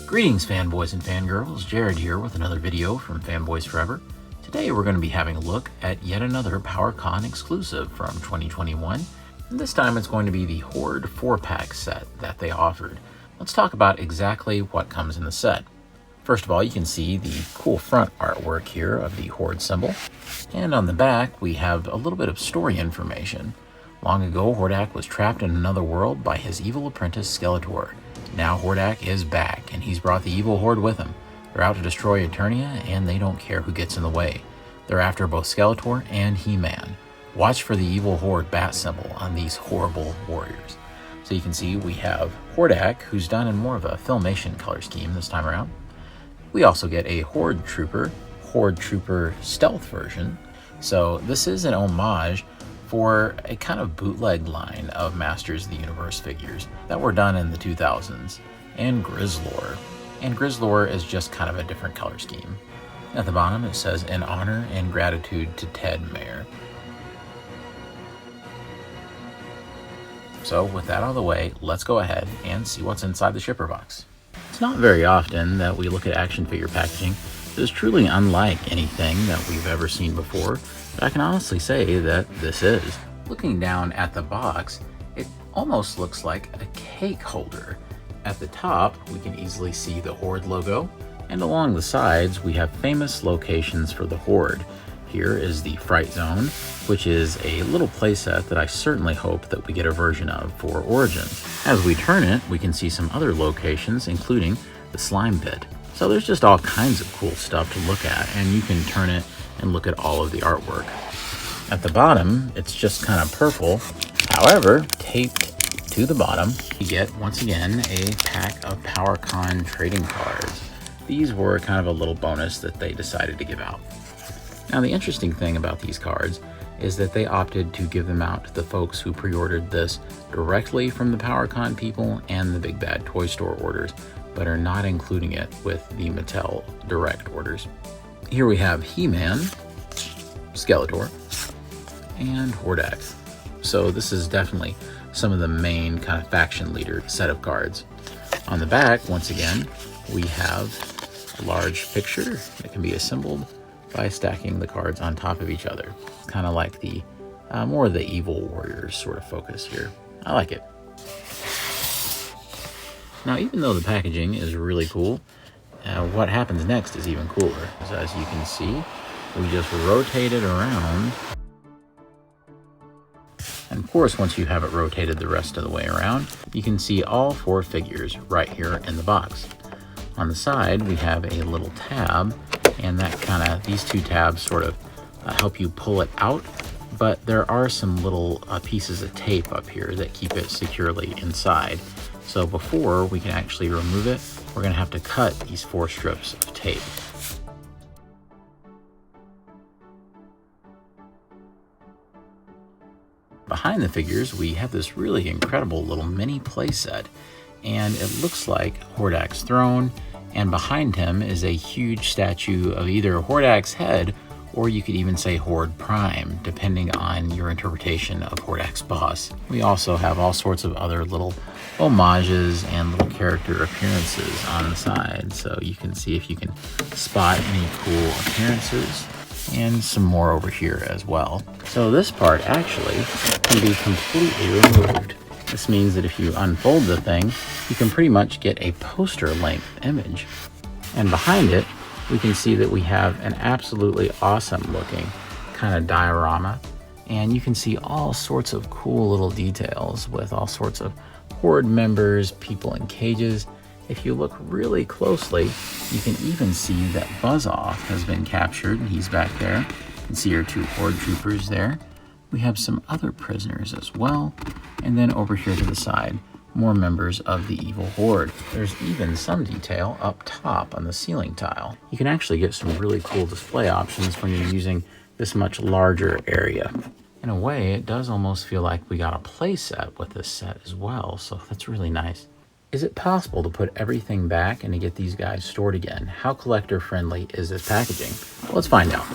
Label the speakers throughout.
Speaker 1: Greetings fanboys and fangirls, Jared here with another video from Fanboys Forever. Today we're going to be having a look at yet another PowerCon exclusive from 2021, and this time it's going to be the Horde 4-pack set that they offered. Let's talk about exactly what comes in the set. First of all, you can see the cool front artwork here of the Horde symbol, and on the back we have a little bit of story information. Long ago, Hordak was trapped in another world by his evil apprentice Skeletor. Now Hordak is back, and he's brought the evil Horde with him. They're out to destroy Eternia, and they don't care who gets in the way. They're after both Skeletor and He-Man. Watch for the evil Horde bat symbol on these horrible warriors. So you can see we have Hordak, who's done in more of a Filmation color scheme this time around. We also get a Horde Trooper stealth version. So this is an homage for a kind of bootleg line of Masters of the Universe figures that were done in the 2000s, and Grizzler. And Grizzler is just kind of a different color scheme. At the bottom it says, "In honor and gratitude to Ted Mayer." So with that out of the way, let's go ahead and see what's inside the shipper box. It's not very often that we look at action figure packaging that is truly unlike anything that we've ever seen before, but I can honestly say that this is. Looking down at the box, it almost looks like a cake holder. At the top, we can easily see the Horde logo, and along the sides, we have famous locations for the Horde. Here is the Fright Zone, which is a little playset that I certainly hope that we get a version of for Origins. As we turn it, we can see some other locations, including the Slime Pit. So there's just all kinds of cool stuff to look at, and you can turn it and look at all of the artwork. At the bottom, it's just kind of purple. However, taped to the bottom, you get, once again, a pack of PowerCon trading cards. These were kind of a little bonus that they decided to give out. Now, the interesting thing about these cards is that they opted to give them out to the folks who pre-ordered this directly from the PowerCon people and the Big Bad Toy Store orders, but are not including it with the Mattel direct orders. Here we have He-Man, Skeletor, and Hordak. So this is definitely some of the main kind of faction leader set of cards. On the back, once again, we have a large picture that can be assembled by stacking the cards on top of each other. It's kind of like the more of the evil warriors sort of focus here. I like it. Now, even though the packaging is really cool, what happens next is even cooler. As you can see, we just rotate it around. And of course, once you have it rotated the rest of the way around, you can see all 4 figures right here in the box. On the side, we have a little tab, and these 2 tabs sort of help you pull it out, but there are some little pieces of tape up here that keep it securely inside. So before we can actually remove it, we're going to have to cut these 4 strips of tape. Behind the figures, we have this really incredible little mini playset, and it looks like Hordak's throne, and behind him is a huge statue of either Hordak's head, or you could even say Horde Prime, depending on your interpretation of Hordak's boss. We also have all sorts of other little homages and little character appearances on the side, so you can see if you can spot any cool appearances, and some more over here as well. So this part actually can be completely removed. This means that if you unfold the thing, you can pretty much get a poster-length image. And behind it, we can see that we have an absolutely awesome-looking kind of diorama. And you can see all sorts of cool little details with all sorts of Horde members, people in cages. If you look really closely, you can even see that Buzz-Off has been captured. He's back there. You can see your 2 Horde Troopers there. We have some other prisoners as well. And then over here to the side, more members of the evil Horde. There's even some detail up top on the ceiling tile. You can actually get some really cool display options when you're using this much larger area. In a way, it does almost feel like we got a play set with this set as well, so that's really nice. Is it possible to put everything back and to get these guys stored again? How collector friendly is this packaging? Let's find out.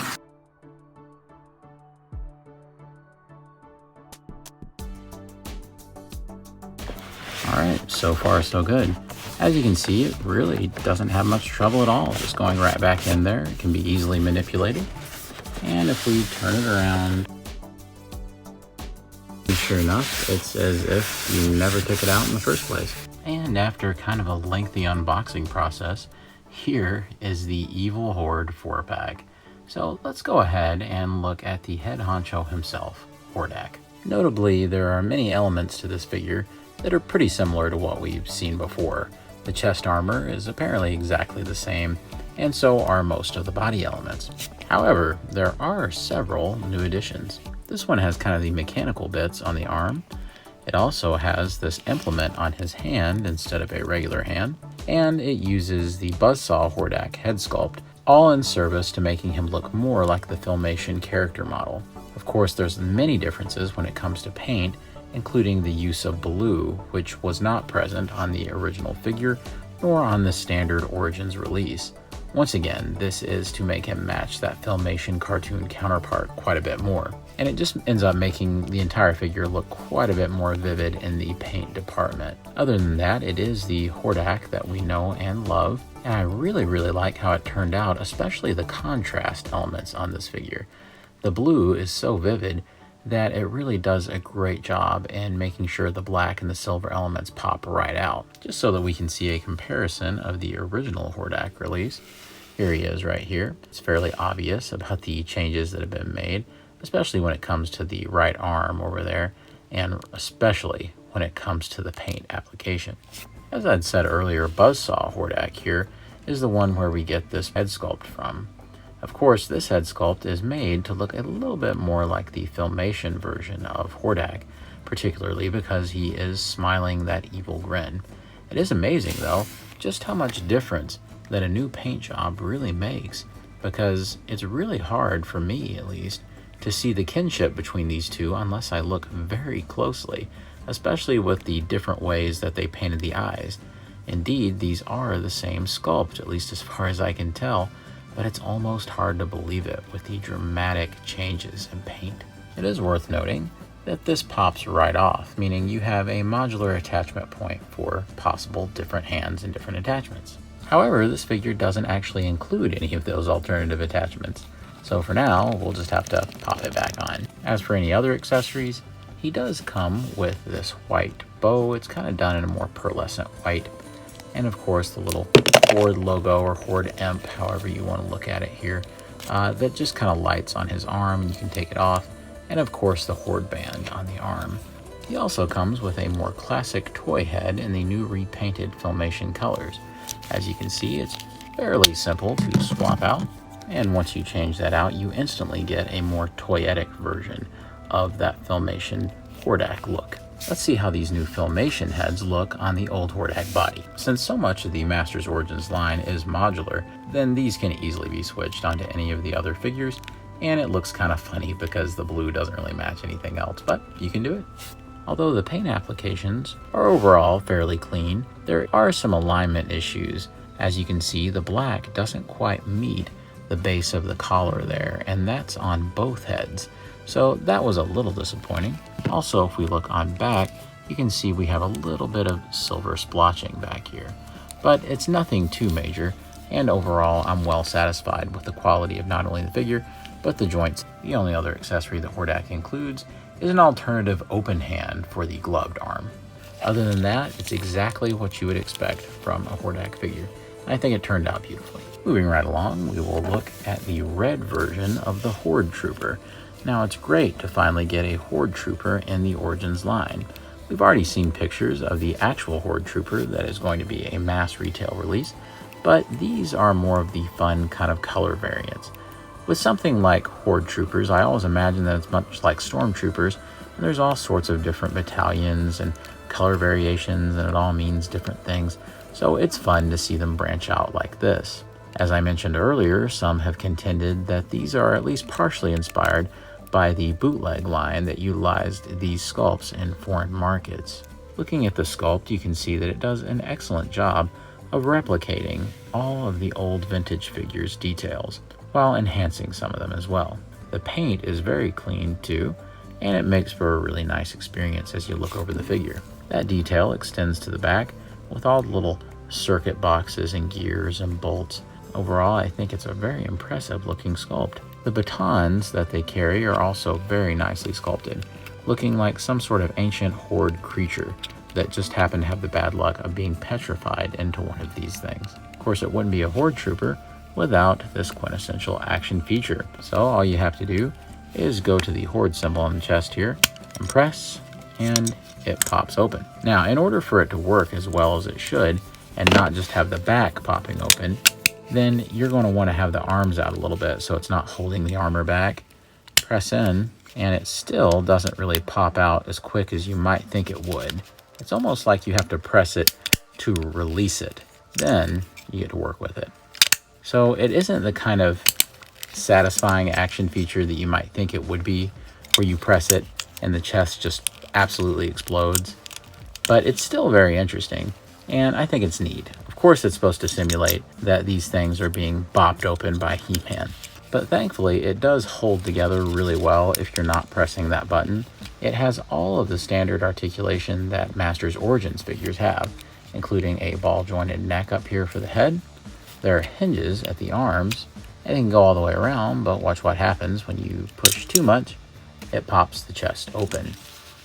Speaker 1: All right, so far so good. As you can see, it really doesn't have much trouble at all, just going right back in there. It can be easily manipulated. And if we turn it around, sure enough, it's as if you never took it out in the first place. And after kind of a lengthy unboxing process, here is the Evil Horde 4-pack. So let's go ahead and look at the head honcho himself, Hordak. Notably, there are many elements to this figure that are pretty similar to what we've seen before. The chest armor is apparently exactly the same, and so are most of the body elements. However, there are several new additions. This one has kind of the mechanical bits on the arm. It also has this implement on his hand instead of a regular hand, and it uses the Buzzsaw Hordak head sculpt, all in service to making him look more like the Filmation character model. Of course, there's many differences when it comes to paint, including the use of blue, which was not present on the original figure nor on the standard Origins release. Once again, this is to make him match that Filmation cartoon counterpart quite a bit more, and it just ends up making the entire figure look quite a bit more vivid in the paint department. Other than that, it is the Hordak that we know and love, and I really like how it turned out, especially the contrast elements on this figure. The blue is so vivid that it really does a great job in making sure the black and the silver elements pop right out, just so that we can see a comparison of the original Hordak release. Here he is right here. It's fairly obvious about the changes that have been made, especially when it comes to the right arm over there, and especially when it comes to the paint application. As I'd said earlier, Buzzsaw Hordak here is the one where we get this head sculpt from. Of course, this head sculpt is made to look a little bit more like the Filmation version of Hordak, particularly because he is smiling that evil grin. It is amazing, though, just how much difference that a new paint job really makes, because it's really hard, for me at least, to see the kinship between these two unless I look very closely, especially with the different ways that they painted the eyes. Indeed, these are the same sculpt, at least as far as I can tell, but it's almost hard to believe it with the dramatic changes in paint. It is worth noting that this pops right off, meaning you have a modular attachment point for possible different hands and different attachments. However, this figure doesn't actually include any of those alternative attachments, so for now, we'll just have to pop it back on. As for any other accessories, he does come with this white bow. It's kind of done in a more pearlescent white, and of course the little Horde logo or Horde Imp, however you want to look at it here, that just kind of lights on his arm. You can take it off, and of course the Horde band on the arm. He also comes with a more classic toy head in the new repainted Filmation colors. As you can see, it's fairly simple to swap out, and once you change that out, you instantly get a more toyetic version of that Filmation Hordak look. Let's see how these new Filmation heads look on the old Hordak body. Since so much of the Masters Origins line is modular, then these can easily be switched onto any of the other figures, and it looks kind of funny because the blue doesn't really match anything else, but you can do it. Although the paint applications are overall fairly clean, there are some alignment issues. As you can see, the black doesn't quite meet the base of the collar there, and that's on both heads. So that was a little disappointing. Also, if we look on back, you can see we have a little bit of silver splotching back here, but it's nothing too major, and overall I'm well satisfied with the quality of not only the figure, but the joints. The only other accessory that Hordak includes is an alternative open hand for the gloved arm. Other than that, it's exactly what you would expect from a Hordak figure. I think it turned out beautifully. Moving right along, we will look at the red version of the Horde Trooper. Now, it's great to finally get a Horde Trooper in the Origins line. We've already seen pictures of the actual Horde Trooper that is going to be a mass retail release, but these are more of the fun kind of color variants. With something like Horde Troopers, I always imagine that it's much like Stormtroopers, and there's all sorts of different battalions and color variations, and it all means different things, so it's fun to see them branch out like this. As I mentioned earlier, some have contended that these are at least partially inspired by the bootleg line that utilized these sculpts in foreign markets. Looking at the sculpt, you can see that it does an excellent job of replicating all of the old vintage figures' details, while enhancing some of them as well. The paint is very clean too, and it makes for a really nice experience as you look over the figure. That detail extends to the back with all the little circuit boxes and gears and bolts. Overall, I think it's a very impressive looking sculpt. The batons that they carry are also very nicely sculpted, looking like some sort of ancient horde creature that just happened to have the bad luck of being petrified into one of these things. Of course, it wouldn't be a Horde Trooper without this quintessential action feature. So all you have to do is go to the Horde symbol on the chest here and press, and it pops open. Now, in order for it to work as well as it should, and not just have the back popping open, then you're going to want to have the arms out a little bit so it's not holding the armor back. Press in, and it still doesn't really pop out as quick as you might think it would. It's almost like you have to press it to release it. Then you get to work with it. So it isn't the kind of satisfying action feature that you might think it would be, where you press it and the chest just absolutely explodes. But it's still very interesting, and I think it's neat. Of course, it's supposed to simulate that these things are being bopped open by He-Man. But thankfully, it does hold together really well if you're not pressing that button. It has all of the standard articulation that Masters Origins figures have, including a ball-jointed neck up here for the head. There are hinges at the arms, and it can go all the way around, but watch what happens when you push too much. It pops the chest open.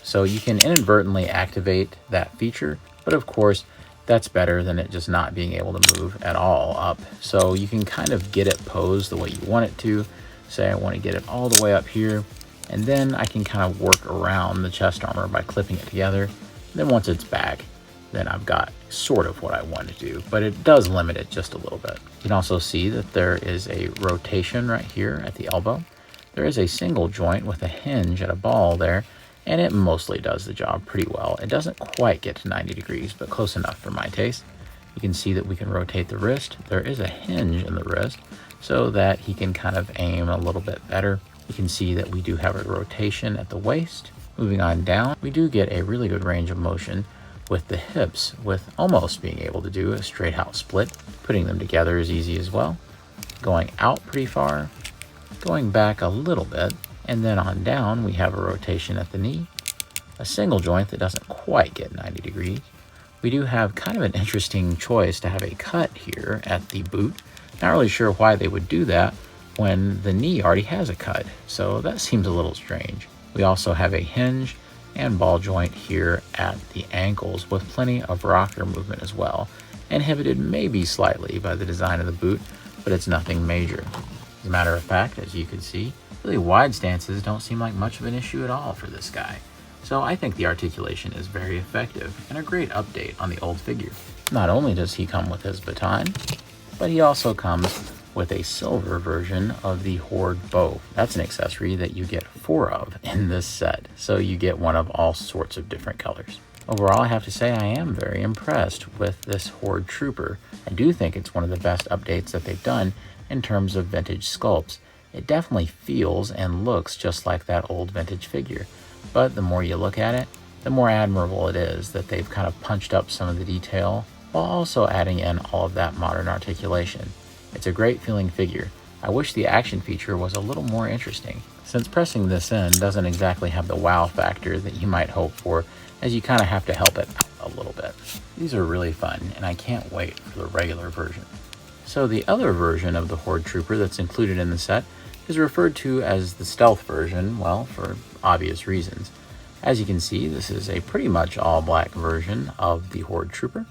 Speaker 1: So you can inadvertently activate that feature, but of course, that's better than it just not being able to move at all up. So you can kind of get it posed the way you want it to. Say I want to get it all the way up here, and then I can kind of work around the chest armor by clipping it together. And then once it's back, then I've got sort of what I want to do, but it does limit it just a little bit. You can also see that there is a rotation right here at the elbow. There is a single joint with a hinge at a ball there, and it mostly does the job pretty well. It doesn't quite get to 90 degrees, but close enough for my taste. You can see that we can rotate the wrist. There is a hinge in the wrist so that he can kind of aim a little bit better. You can see that we do have a rotation at the waist. Moving on down, we do get a really good range of motion with the hips, with almost being able to do a straight out split. Putting them together is easy as well. Going out pretty far, going back a little bit, and then on down, we have a rotation at the knee, a single joint that doesn't quite get 90 degrees. We do have kind of an interesting choice to have a cut here at the boot. Not really sure why they would do that when the knee already has a cut, so that seems a little strange. We also have a hinge and ball joint here at the ankles with plenty of rocker movement as well, inhibited maybe slightly by the design of the boot, but it's nothing major. As a matter of fact, as you can see, really wide stances don't seem like much of an issue at all for this guy. So I think the articulation is very effective and a great update on the old figure. Not only does he come with his baton, but he also comes with a silver version of the Horde bow. That's an accessory that you get 4 of in this set, so you get one of all sorts of different colors. Overall, I have to say I am very impressed with this Horde Trooper. I do think it's one of the best updates that they've done in terms of vintage sculpts. It definitely feels and looks just like that old vintage figure, but the more you look at it, the more admirable it is that they've kind of punched up some of the detail while also adding in all of that modern articulation. It's a great feeling figure. I wish the action feature was a little more interesting, since pressing this in doesn't exactly have the wow factor that you might hope for, as you kind of have to help it out a little bit. These are really fun, and I can't wait for the regular version. So the other version of the Horde Trooper that's included in the set is referred to as the stealth version, well, for obvious reasons. As you can see, this is a pretty much all black version of the Horde Trooper.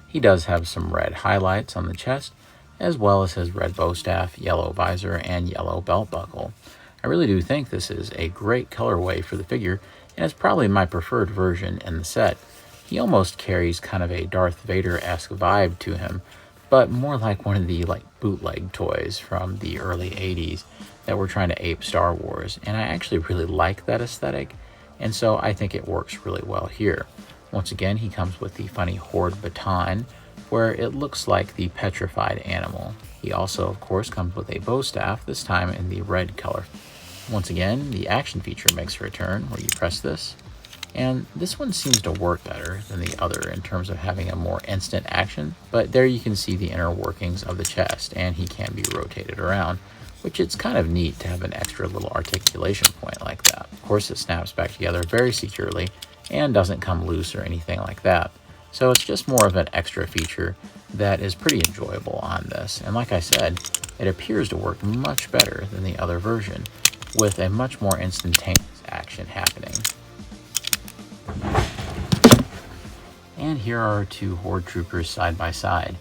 Speaker 1: He does have some red highlights on the chest, as well as his red bow staff, yellow visor, and yellow belt buckle. I really do think this is a great colorway for the figure, and it's probably my preferred version in the set. He almost carries kind of a Darth Vader-esque vibe to him, but more like one of the bootleg toys from the early 80s that were trying to ape Star Wars, and I actually really like that aesthetic, and so I think it works really well here. Once again, he comes with the funny Horde baton, where it looks like the petrified animal. He also, of course, comes with a bow staff, this time in the red color. Once again, the action feature makes a return, where you press this, and this one seems to work better than the other in terms of having a more instant action, but there you can see the inner workings of the chest, and he can be rotated around, which it's kind of neat to have an extra little articulation point like that. Of course, it snaps back together very securely and doesn't come loose or anything like that. So it's just more of an extra feature that is pretty enjoyable on this. And like I said, it appears to work much better than the other version, with a much more instantaneous action happening. And here are our two Horde Troopers side by side.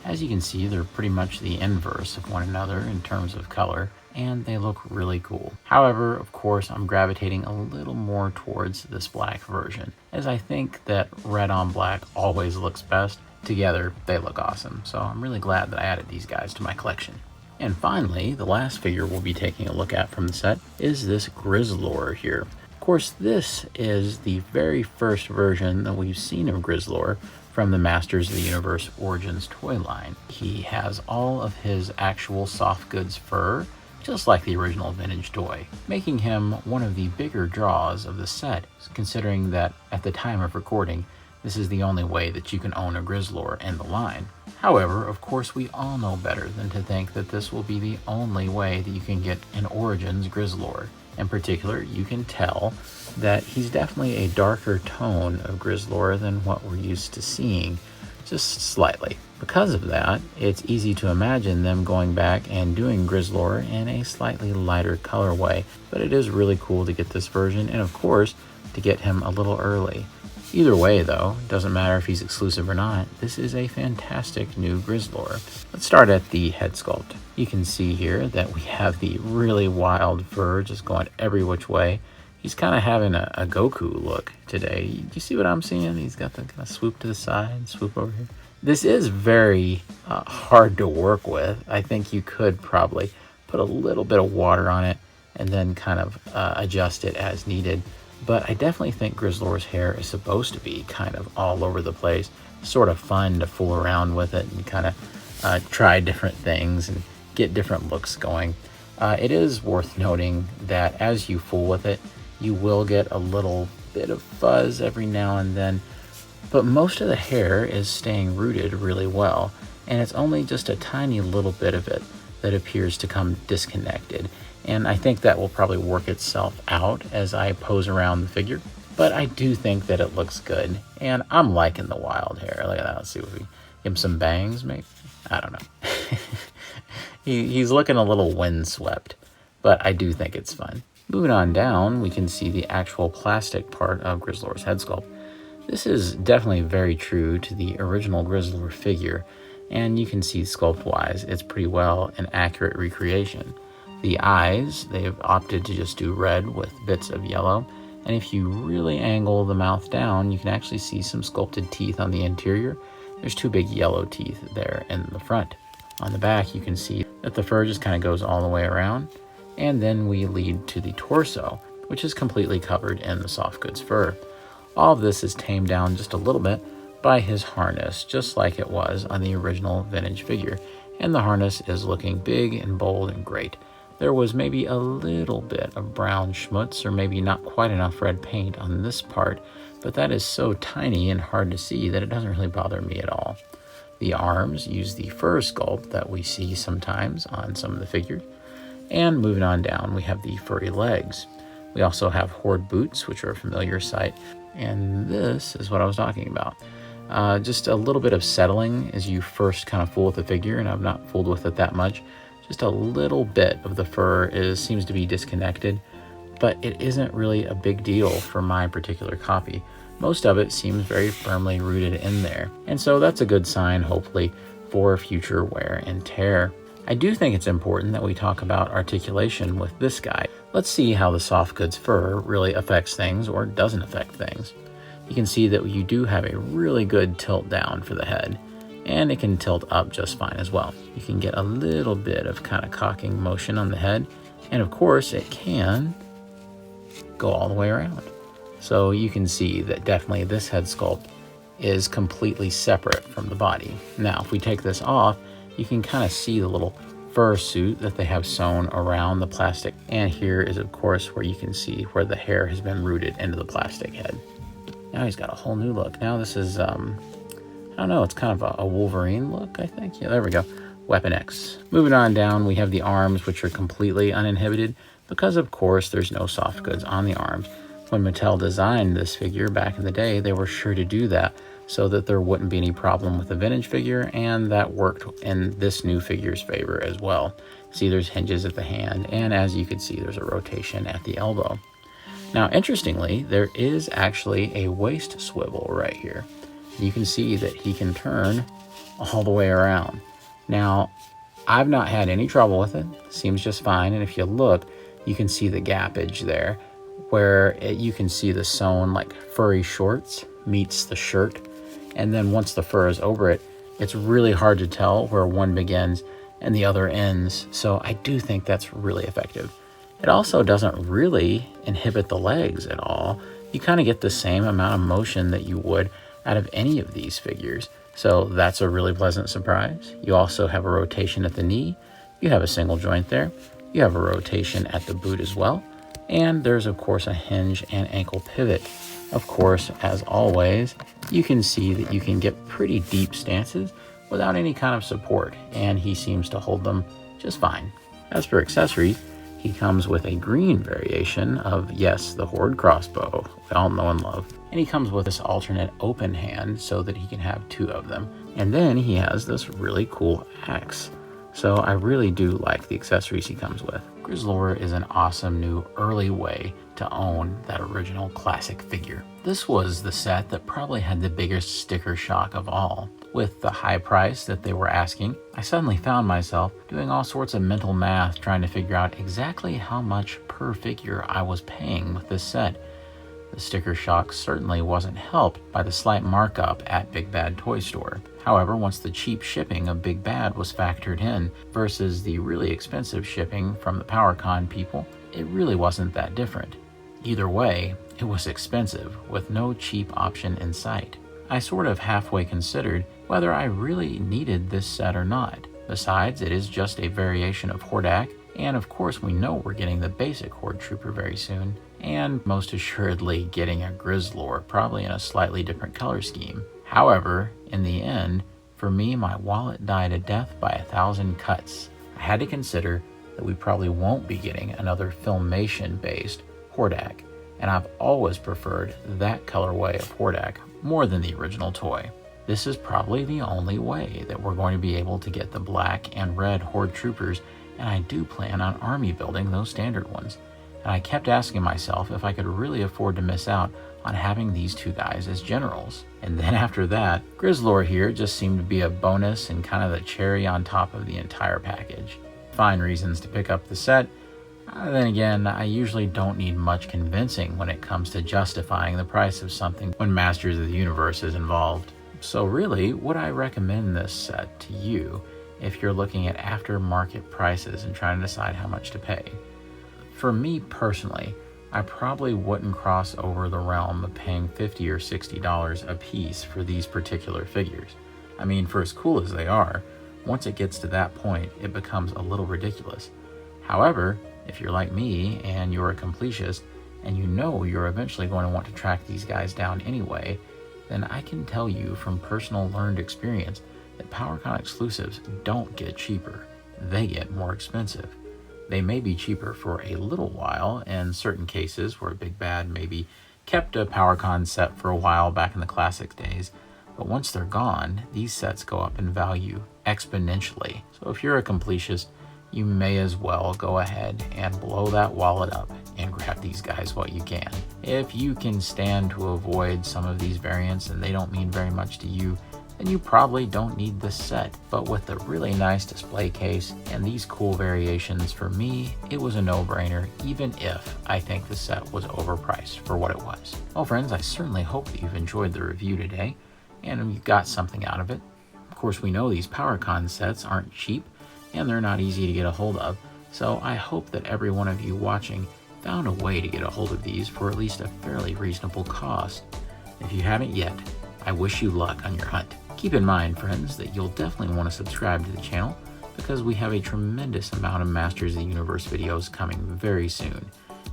Speaker 1: As you can see, they're pretty much the inverse of one another in terms of color, and they look really cool. However, of course, I'm gravitating a little more towards this black version, as I think that red on black always looks best. Together, they look awesome, so I'm really glad that I added these guys to my collection. And finally, the last figure we'll be taking a look at from the set is this Grizzler here. Of course, this is the very first version that we've seen of Grizzler from the Masters of the Universe Origins toy line. He has all of his actual soft goods fur, just like the original vintage toy, making him one of the bigger draws of the set, considering that at the time of recording, this is the only way that you can own a Grizzler in the line. However, of course, we all know better than to think that this will be the only way that you can get an Origins Grizzler. In particular, you can tell that he's definitely a darker tone of Grizzler than what we're used to seeing, just slightly. Because of that, it's easy to imagine them going back and doing Grizzler in a slightly lighter colorway, but it is really cool to get this version, and of course, to get him a little early. Either way, though, doesn't matter if he's exclusive or not, this is a fantastic new Grizzler. Let's start at the head sculpt. You can see here that we have the really wild fur just going every which way. He's kind of having a Goku look today. Do you see what I'm seeing? He's got the kind of swoop to the side, swoop over here. This is very hard to work with. I think you could probably put a little bit of water on it and then kind of adjust it as needed. But I definitely think Grizzler's hair is supposed to be kind of all over the place. Sort of fun to fool around with it and kind of try different things and get different looks going. It is worth noting that as you fool with it, you will get a little bit of fuzz every now and then, but most of the hair is staying rooted really well, and it's only just a tiny little bit of it that appears to come disconnected. And I think that will probably work itself out as I pose around the figure. But I do think that it looks good. And I'm liking the wild hair. Look at that. Let's see if we give him some bangs, maybe. I don't know. He's looking a little windswept. But I do think it's fun. Moving on down, we can see the actual plastic part of Grizzler's head sculpt. This is definitely very true to the original Grizzler figure. And you can see sculpt-wise, it's pretty well an accurate recreation. The eyes, they've opted to just do red with bits of yellow. And if you really angle the mouth down, you can actually see some sculpted teeth on the interior. There's two big yellow teeth there in the front. On the back, you can see that the fur just kind of goes all the way around. And then we lead to the torso, which is completely covered in the soft goods fur. All of this is tamed down just a little bit by his harness, just like it was on the original vintage figure. And the harness is looking big and bold and great. There was maybe a little bit of brown schmutz or maybe not quite enough red paint on this part, but that is so tiny and hard to see that it doesn't really bother me at all. The arms use the fur sculpt that we see sometimes on some of the figures. And moving on down, we have the furry legs. We also have Horde boots, which are a familiar sight. And this is what I was talking about. Just a little bit of settling as you first kind of fool with the figure, and I've not fooled with it that much. Just a little bit of the fur seems to be disconnected, but it isn't really a big deal for my particular copy. Most of it seems very firmly rooted in there, and so that's a good sign, hopefully, for future wear and tear. I do think it's important that we talk about articulation with this guy. Let's see how the soft goods fur really affects things or doesn't affect things. You can see that you do have a really good tilt down for the head, and it can tilt up just fine as well. You can get a little bit of kind of cocking motion on the head, and of course it can go all the way around. So you can see that definitely this head sculpt is completely separate from the body. Now, if we take this off, you can kind of see the little fur suit that they have sewn around the plastic. And here is, of course, where you can see where the hair has been rooted into the plastic head. Now he's got a whole new look. Now this is, I don't know, it's kind of a Wolverine look, I think. Yeah, there we go. Weapon X. Moving on down, we have the arms, which are completely uninhibited because, of course, there's no soft goods on the arms. When Mattel designed this figure back in the day, they were sure to do that so that there wouldn't be any problem with the vintage figure, and that worked in this new figure's favor as well. See, there's hinges at the hand, and as you can see, there's a rotation at the elbow. Now, interestingly, there is actually a waist swivel right here. You can see that he can turn all the way around. Now, I've not had any trouble with it. Seems just fine. And if you look, you can see the gappage there where you can see the sewn like furry shorts meets the shirt. And then once the fur is over it, it's really hard to tell where one begins and the other ends. So I do think that's really effective. It also doesn't really inhibit the legs at all. You kind of get the same amount of motion that you would out of any of these figures. So that's a really pleasant surprise. You also have a rotation at the knee. You have a single joint there. You have a rotation at the boot as well. And there's of course a hinge and ankle pivot. Of course, as always, you can see that you can get pretty deep stances without any kind of support, and he seems to hold them just fine. As for accessories, he comes with a green variation of, yes, the Horde crossbow, we all know and love. And he comes with this alternate open hand so that he can have two of them. And then he has this really cool axe. So I really do like the accessories he comes with. Grizzler is an awesome new early way to own that original classic figure. This was the set that probably had the biggest sticker shock of all. With the high price that they were asking, I suddenly found myself doing all sorts of mental math trying to figure out exactly how much per figure I was paying with this set. The sticker shock certainly wasn't helped by the slight markup at Big Bad Toy Store. However, once the cheap shipping of Big Bad was factored in versus the really expensive shipping from the PowerCon people, it really wasn't that different. Either way, it was expensive with no cheap option in sight. I sort of halfway considered whether I really needed this set or not. Besides, it is just a variation of Hordak, and of course we know we're getting the basic Horde Trooper very soon, and most assuredly getting a Grizzler, probably in a slightly different color scheme. However, in the end, for me, my wallet died a death by 1,000 cuts. I had to consider that we probably won't be getting another Filmation-based Hordak, and I've always preferred that colorway of Hordak more than the original toy. This is probably the only way that we're going to be able to get the black and red Horde Troopers, and I do plan on army building those standard ones. And I kept asking myself if I could really afford to miss out on having these two guys as generals. And then after that, Grizzler here just seemed to be a bonus and kind of the cherry on top of the entire package. Fine reasons to pick up the set. Then again, I usually don't need much convincing when it comes to justifying the price of something when Masters of the Universe is involved. So really, would I recommend this set to you if you're looking at aftermarket prices and trying to decide how much to pay? For me personally, I probably wouldn't cross over the realm of paying $50 or $60 a piece for these particular figures. I mean, for as cool as they are, once it gets to that point, it becomes a little ridiculous. However, if you're like me and you're a completist and you know you're eventually going to want to track these guys down anyway, then I can tell you from personal learned experience that PowerCon exclusives don't get cheaper, they get more expensive. They may be cheaper for a little while in certain cases where Big Bad maybe kept a PowerCon set for a while back in the classic days, but once they're gone, these sets go up in value exponentially. So if you're a completist, you may as well go ahead and blow that wallet up and grab these guys while you can. If you can stand to avoid some of these variants and they don't mean very much to you, then you probably don't need this set. But with the really nice display case and these cool variations, for me, it was a no-brainer, even if I think the set was overpriced for what it was. Well friends, I certainly hope that you've enjoyed the review today and you got something out of it. Of course, we know these PowerCon sets aren't cheap and they're not easy to get a hold of, so I hope that every one of you watching found a way to get a hold of these for at least a fairly reasonable cost. If you haven't yet, I wish you luck on your hunt. Keep in mind, friends, that you'll definitely want to subscribe to the channel because we have a tremendous amount of Masters of the Universe videos coming very soon,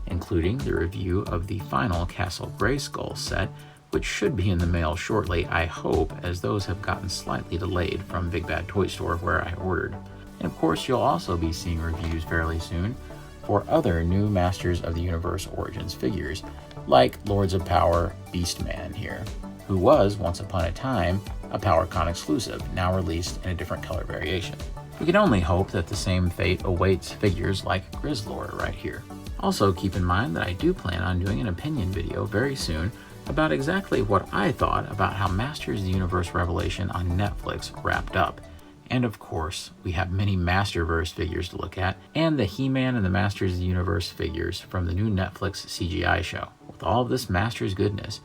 Speaker 1: including the review of the final Castle Grayskull set, which should be in the mail shortly, I hope, as those have gotten slightly delayed from Big Bad Toy Store where I ordered. And of course, you'll also be seeing reviews fairly soon for other new Masters of the Universe Origins figures, like Lords of Power Beastman here, who was, once upon a time, a PowerCon exclusive, now released in a different color variation. We can only hope that the same fate awaits figures like Grizzler right here. Also keep in mind that I do plan on doing an opinion video very soon about exactly what I thought about how Masters of the Universe Revelation on Netflix wrapped up. And of course, we have many Masterverse figures to look at, and the He-Man and the Masters of the Universe figures from the new Netflix CGI show. With all of this Masters goodness,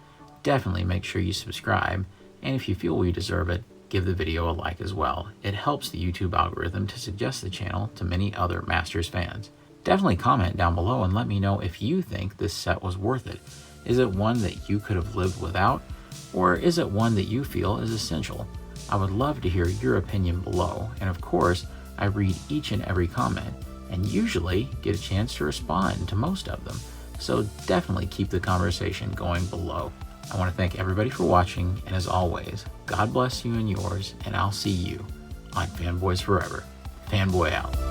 Speaker 1: definitely make sure you subscribe, and if you feel we deserve it, give the video a like as well. It helps the YouTube algorithm to suggest the channel to many other Masters fans. Definitely comment down below and let me know if you think this set was worth it. Is it one that you could have lived without, or is it one that you feel is essential? I would love to hear your opinion below, and of course, I read each and every comment, and usually get a chance to respond to most of them, so definitely keep the conversation going below. I want to thank everybody for watching, and as always, God bless you and yours, and I'll see you on Fanboys Forever. Fanboy out.